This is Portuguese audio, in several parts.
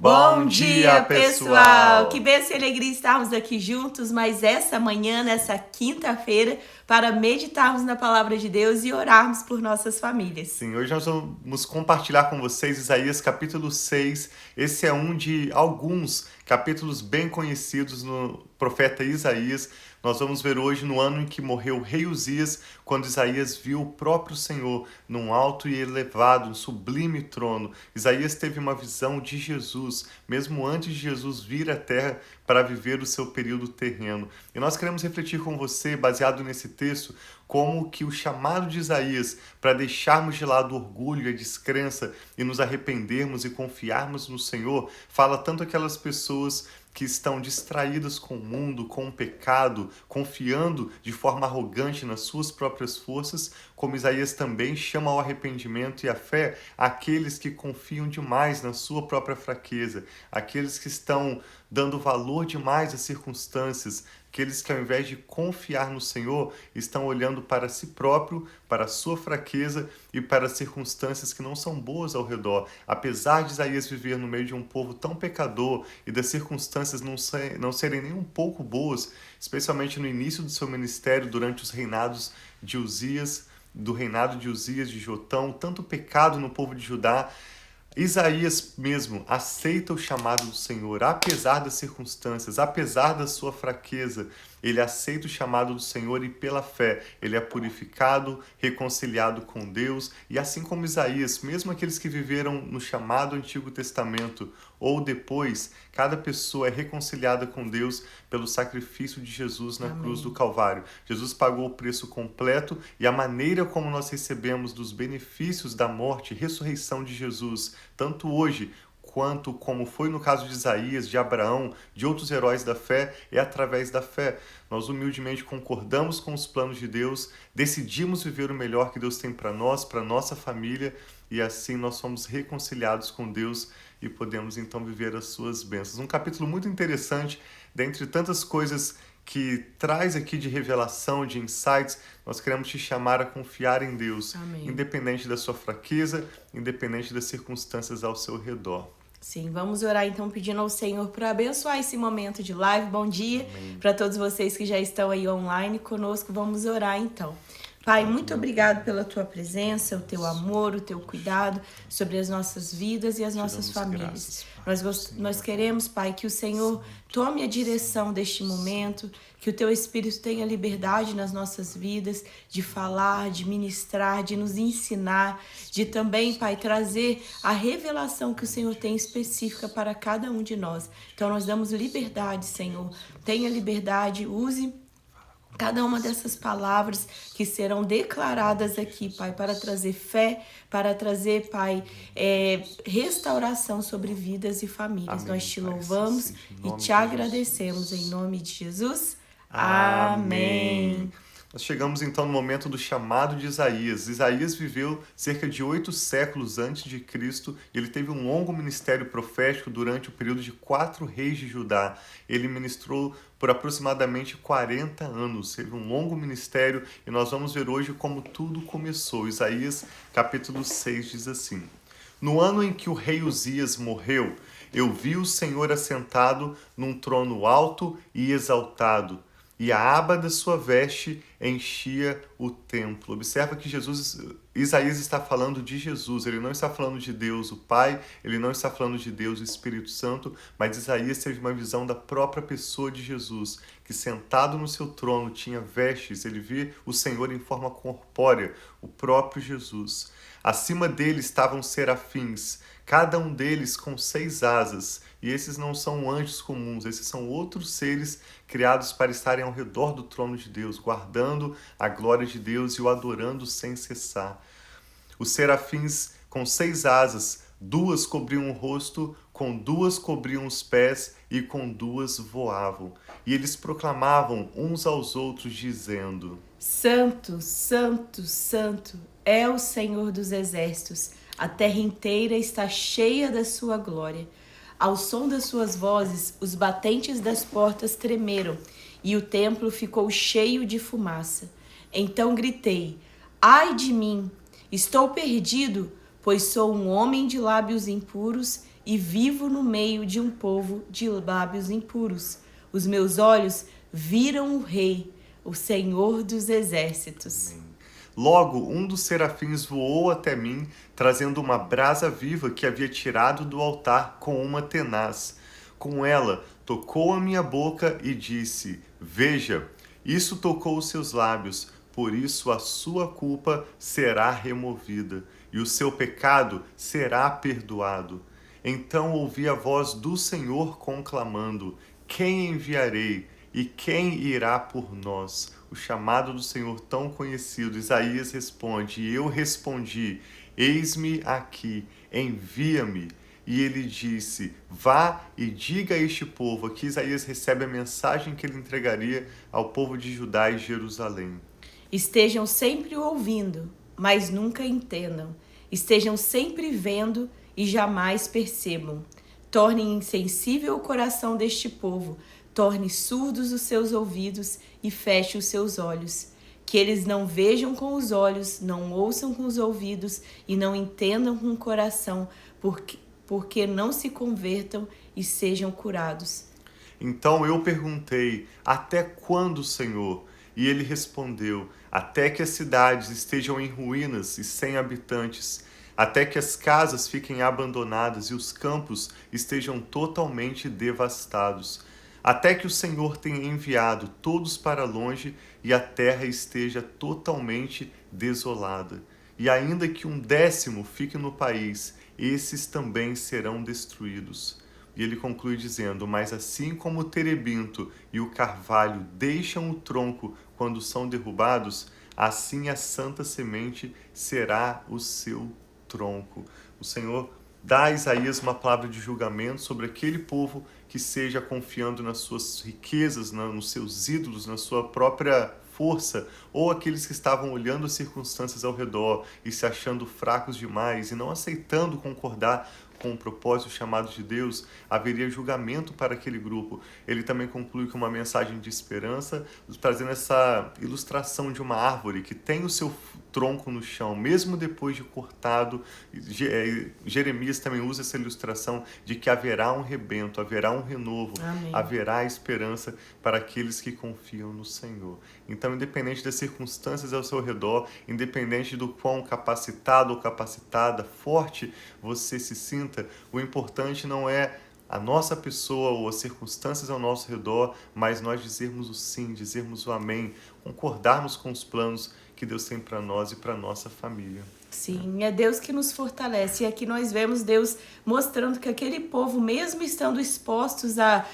Bom dia, pessoal! Que bênção e alegria estarmos aqui juntos, mas essa manhã, nessa quinta-feira, para meditarmos na palavra de Deus e orarmos por nossas famílias. Sim, hoje nós vamos compartilhar com vocês Isaías capítulo 6. Esse é um de alguns capítulos bem conhecidos no profeta Isaías. Nós vamos ver hoje no ano em que morreu o rei Uzias, quando Isaías viu o próprio Senhor num alto e elevado, um sublime trono. Isaías teve uma visão de Jesus, mesmo antes de Jesus vir à terra para viver o seu período terreno. E nós queremos refletir com você, baseado nesse texto, como que o chamado de Isaías para deixarmos de lado o orgulho e a descrença e nos arrependermos e confiarmos no Senhor, fala tanto aquelas pessoas que estão distraídas com o mundo, com o pecado, confiando de forma arrogante nas suas próprias forças, como Isaías também chama ao arrependimento e à fé aqueles que confiam demais na sua própria fraqueza, aqueles que estão dando valor demais às circunstâncias, aqueles que ao invés de confiar no Senhor, estão olhando para si próprio, para a sua fraqueza e para as circunstâncias que não são boas ao redor. Apesar de Isaías viver no meio de um povo tão pecador e das circunstâncias não serem nem um pouco boas, especialmente no início do seu ministério, durante os reinados de Uzias, do reinado de Uzias, de Jotão, tanto pecado no povo de Judá, Isaías mesmo aceita o chamado do Senhor, apesar das circunstâncias, apesar da sua fraqueza, ele aceita o chamado do Senhor e pela fé ele é purificado, reconciliado com Deus. E assim como Isaías, mesmo aqueles que viveram no chamado Antigo Testamento ou depois, cada pessoa é reconciliada com Deus pelo sacrifício de Jesus na cruz do Calvário. Jesus pagou o preço completo e a maneira como nós recebemos dos benefícios da morte e ressurreição de Jesus, tanto hoje quanto como foi no caso de Isaías, de Abraão, de outros heróis da fé, é através da fé. Nós humildemente concordamos com os planos de Deus, decidimos viver o melhor que Deus tem para nós, para nossa família, e assim nós somos reconciliados com Deus e podemos então viver as suas bênçãos. Um capítulo muito interessante, dentre tantas coisas que traz aqui de revelação, de insights, nós queremos te chamar a confiar em Deus, Amém. Independente da sua fraqueza, independente das circunstâncias ao seu redor. Sim, vamos orar então pedindo ao Senhor para abençoar esse momento de live. Bom dia para todos vocês que já estão aí online conosco. Vamos orar então. Pai, muito obrigado pela tua presença, o teu amor, o teu cuidado sobre as nossas vidas e as nossas famílias. Nós queremos, Pai, que o Senhor tome a direção deste momento, que o teu Espírito tenha liberdade nas nossas vidas de falar, de ministrar, de nos ensinar, de também, Pai, trazer a revelação que o Senhor tem específica para cada um de nós. Então nós damos liberdade, Senhor. Tenha liberdade, use cada uma dessas palavras que serão declaradas aqui, Pai, para trazer fé, para trazer, Pai, restauração sobre vidas e famílias. Amém, Nós te Pai, louvamos sim, e te agradecemos em nome de Jesus. Amém. Nós chegamos então no momento do chamado de Isaías. Isaías viveu cerca de 8 séculos antes de Cristo e ele teve um longo ministério profético durante o período de 4 reis de Judá. Ele ministrou por aproximadamente 40 anos, teve um longo ministério e nós vamos ver hoje como tudo começou. Isaías capítulo 6 diz assim: No ano em que o rei Uzias morreu, eu vi o Senhor assentado num trono alto e exaltado, e a aba da sua veste enchia o templo. Observa que Isaías está falando de Jesus, ele não está falando de Deus o Pai, ele não está falando de Deus o Espírito Santo, mas Isaías teve uma visão da própria pessoa de Jesus, que sentado no seu trono tinha vestes, ele via o Senhor em forma corpórea, o próprio Jesus. Acima dele estavam serafins, cada um deles com 6 asas, e esses não são anjos comuns, esses são outros seres criados para estarem ao redor do trono de Deus, guardando a glória de Deus e o adorando sem cessar. Os serafins com 6 asas, 2 cobriam o rosto, com 2 cobriam os pés e com 2 voavam. E eles proclamavam uns aos outros, dizendo: Santo, Santo, Santo é o Senhor dos exércitos. A terra inteira está cheia da sua glória. Ao som das suas vozes, os batentes das portas tremeram e o templo ficou cheio de fumaça. Então gritei: Ai de mim! Estou perdido, pois sou um homem de lábios impuros e vivo no meio de um povo de lábios impuros. Os meus olhos viram o Rei, o Senhor dos Exércitos. Amém. Logo, um dos serafins voou até mim, trazendo uma brasa viva que havia tirado do altar com uma tenaz. Com ela, tocou a minha boca e disse: Veja, isso tocou os seus lábios, por isso a sua culpa será removida e o seu pecado será perdoado. Então ouvi a voz do Senhor conclamando: Quem enviarei e quem irá por nós? O chamado do Senhor tão conhecido. Isaías responde, e eu respondi: Eis-me aqui, envia-me. E ele disse: Vá e diga a este povo. Aqui Isaías recebe a mensagem que ele entregaria ao povo de Judá e Jerusalém. Estejam sempre ouvindo, mas nunca entendam. Estejam sempre vendo e jamais percebam. Torne insensível o coração deste povo, torne surdos os seus ouvidos e feche os seus olhos. Que eles não vejam com os olhos, não ouçam com os ouvidos e não entendam com o coração, porque não se convertam e sejam curados. Então eu perguntei: Até quando, Senhor? E ele respondeu: Até que as cidades estejam em ruínas e sem habitantes, até que as casas fiquem abandonadas e os campos estejam totalmente devastados, até que o Senhor tenha enviado todos para longe e a terra esteja totalmente desolada. E ainda que 1/10 fique no país, esses também serão destruídos. E ele conclui dizendo: Mas assim como o terebinto e o carvalho deixam o tronco quando são derrubados, assim a santa semente será o seu tronco. O Senhor dá a Isaías uma palavra de julgamento sobre aquele povo que seja confiando nas suas riquezas, nos seus ídolos, na sua própria força, ou aqueles que estavam olhando as circunstâncias ao redor e se achando fracos demais e não aceitando concordar com o propósito chamado de Deus, haveria julgamento para aquele grupo. Ele também conclui com uma mensagem de esperança, trazendo essa ilustração de uma árvore que tem o seu tronco no chão, mesmo depois de cortado. Jeremias também usa essa ilustração de que haverá um rebento, haverá um renovo, Amém. haverá esperança para aqueles que confiam no Senhor. Então, independente das circunstâncias ao seu redor, independente do quão capacitado ou capacitada, forte você se sinta, o importante não é a nossa pessoa ou as circunstâncias ao nosso redor, mas nós dizermos o sim, dizermos o amém, concordarmos com os planos que Deus tem para nós e para nossa família. Sim, é Deus que nos fortalece. E aqui nós vemos Deus mostrando que aquele povo, mesmo estando expostos à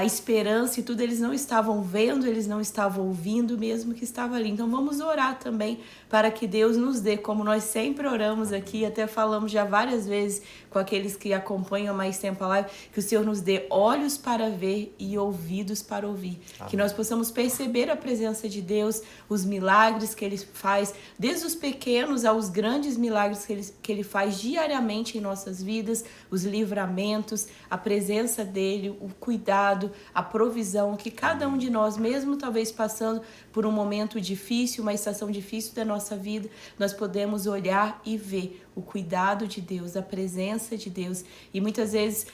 esperança e tudo, eles não estavam vendo, eles não estavam ouvindo, mesmo que estava ali. Então vamos orar também para que Deus nos dê, como nós sempre oramos aqui, até falamos já várias vezes com aqueles que acompanham mais tempo a live, que o Senhor nos dê olhos para ver e ouvidos para ouvir. Amém. Que nós possamos perceber a presença de Deus, os milagres que Ele faz, desde os pequenos aos grandes milagres que Ele faz diariamente em nossas vidas, os livramentos, a presença dEle, o cuidado, a provisão, que cada um de nós, mesmo talvez passando por um momento difícil, uma estação difícil da nossa vida, nós podemos olhar e ver o cuidado de Deus, a presença de Deus. E muitas vezes,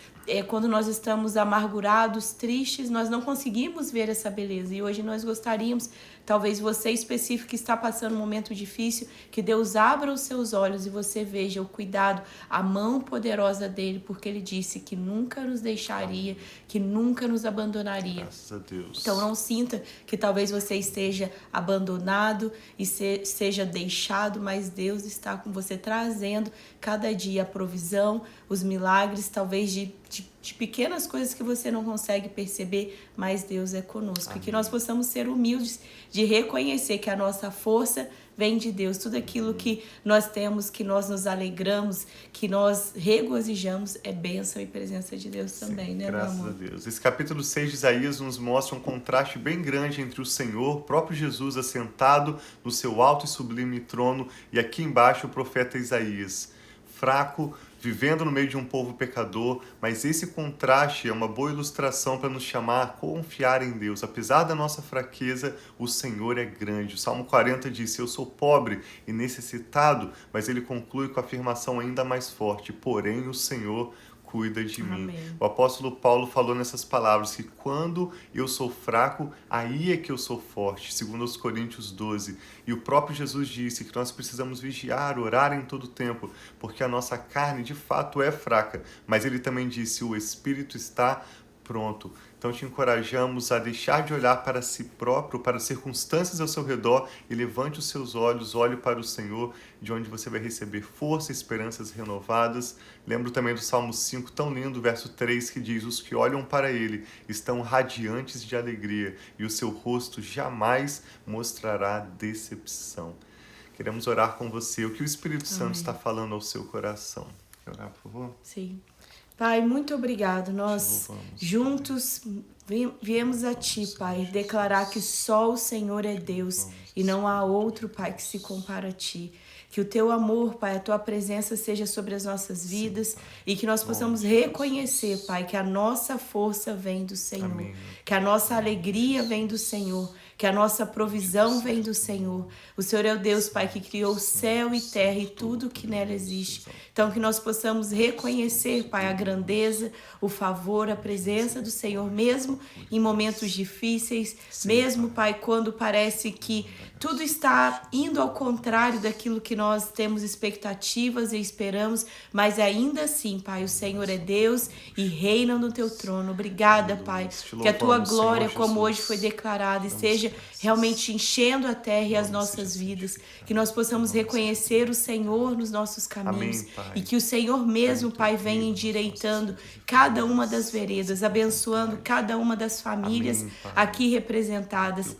quando nós estamos amargurados, tristes, nós não conseguimos ver essa beleza. E hoje nós gostaríamos, talvez você específico que está passando um momento difícil, que Deus abra os seus olhos e você veja o cuidado, a mão poderosa dele, porque ele disse que nunca nos deixaria, que nunca nos abandonaria. Graças a Deus. Então não sinta que talvez você esteja abandonado e seja deixado, mas Deus está com você, trazendo cada dia a provisão, os milagres, talvez de pequenas coisas que você não consegue perceber, mas Deus é conosco. Amém. E que nós possamos ser humildes de reconhecer que a nossa força vem de Deus. Tudo aquilo que nós temos, que nós nos alegramos, que nós regozijamos, é bênção e presença de Deus também, sim, né, graças meu amor? a Deus. Esse capítulo 6 de Isaías nos mostra um contraste bem grande entre o Senhor, o próprio Jesus, assentado no seu alto e sublime trono, e aqui embaixo o profeta Isaías, fraco, vivendo no meio de um povo pecador, mas esse contraste é uma boa ilustração para nos chamar a confiar em Deus. Apesar da nossa fraqueza, o Senhor é grande. O Salmo 40 diz: eu sou pobre e necessitado, mas ele conclui com a afirmação ainda mais forte: porém o Senhor cuida de mim. Amém. O apóstolo Paulo falou nessas palavras que quando eu sou fraco, aí é que eu sou forte, segundo os Coríntios 12. E o próprio Jesus disse que nós precisamos vigiar, orar em todo tempo, porque a nossa carne de fato é fraca, mas ele também disse: o Espírito está pronto. Então te encorajamos a deixar de olhar para si próprio, para as circunstâncias ao seu redor, e levante os seus olhos, olhe para o Senhor, de onde você vai receber força e esperanças renovadas. Lembro também do Salmo 5, tão lindo, verso 3, que diz: os que olham para ele estão radiantes de alegria, e o seu rosto jamais mostrará decepção. Queremos orar com você. O que o Espírito Santo está falando ao seu coração? Quer orar, por favor? Sim. Pai, muito obrigado. Nós juntos viemos a Ti, Pai, declarar que só o Senhor é Deus e não há outro, Pai, que se compara a Ti. Que o Teu amor, Pai, a Tua presença seja sobre as nossas vidas e que nós possamos reconhecer, Pai, que a nossa força vem do Senhor, Amém. Que a nossa alegria vem do Senhor, que a nossa provisão vem do Senhor. O Senhor é o Deus, Pai, que criou o céu e terra e tudo que nela existe. Então, que nós possamos reconhecer, Pai, a grandeza, o favor, a presença do Senhor, mesmo em momentos difíceis, mesmo, Pai, quando parece que tudo está indo ao contrário daquilo que nós temos expectativas e esperamos, mas ainda assim, Pai, o Senhor é Deus e reina no Teu trono. Obrigada, Pai, que a Tua glória, como hoje foi declarada, esteja realmente enchendo a terra e as nossas vidas, que nós possamos reconhecer o Senhor nos nossos caminhos e que o Senhor mesmo, Pai, venha endireitando cada uma das veredas, abençoando cada uma das famílias aqui representadas.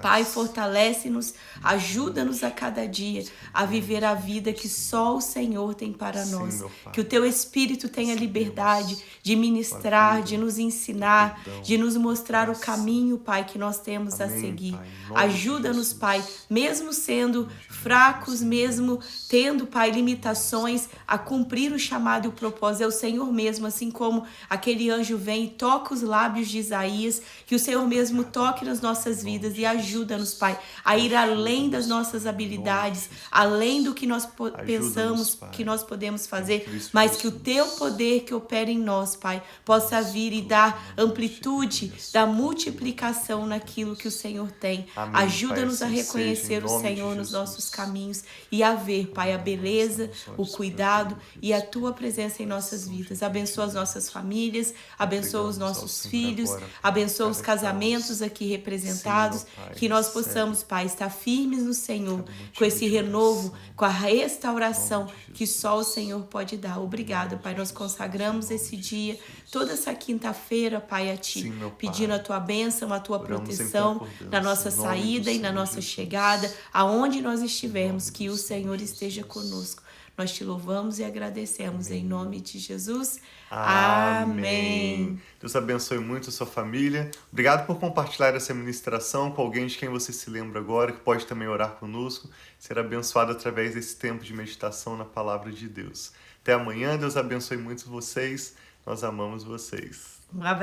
Pai, fortalece-nos, ajuda-nos a cada dia a viver a vida que só o Senhor tem para nós. Que o Teu Espírito tenha liberdade de ministrar, de nos ensinar, de nos mostrar o caminho, Pai, que nós temos a seguir. Ajuda-nos, Pai, mesmo sendo fracos, mesmo tendo, Pai, limitações, a cumprir o chamado e o propósito. É o Senhor mesmo, assim como aquele anjo vem e toca os lábios de Isaías, que o Senhor mesmo toque nas nossas vidas e ajuda-nos, Pai, a ir além das nossas habilidades, além do que nós pensamos que nós podemos fazer, mas que o Teu poder que opera em nós, Pai, possa vir e dar amplitude, dar multiplicação naquilo que o Senhor tem. Ajuda-nos a reconhecer o Senhor nos nossos caminhos e a ver, Pai, a beleza, o cuidado e a Tua presença em nossas vidas. Abençoa as nossas famílias, abençoa os nossos filhos, abençoa os casamentos aqui representados, que nós possamos, Pai, estar firmes no Senhor, com esse renovo, com a restauração que só o Senhor pode dar. Obrigada, Pai, nós consagramos esse dia, toda essa quinta-feira, Pai, a Ti, pedindo a Tua bênção, a Tua proteção na nossa saída e na nossa chegada, aonde nós estivermos, que o Senhor esteja conosco. Nós Te louvamos e agradecemos em nome de Jesus. Amém. Deus abençoe muito a sua família. Obrigado por compartilhar essa ministração com alguém de quem você se lembra agora, que pode também orar conosco, ser abençoado através desse tempo de meditação na Palavra de Deus. Até amanhã. Deus abençoe muito vocês. Nós amamos vocês. Um abraço.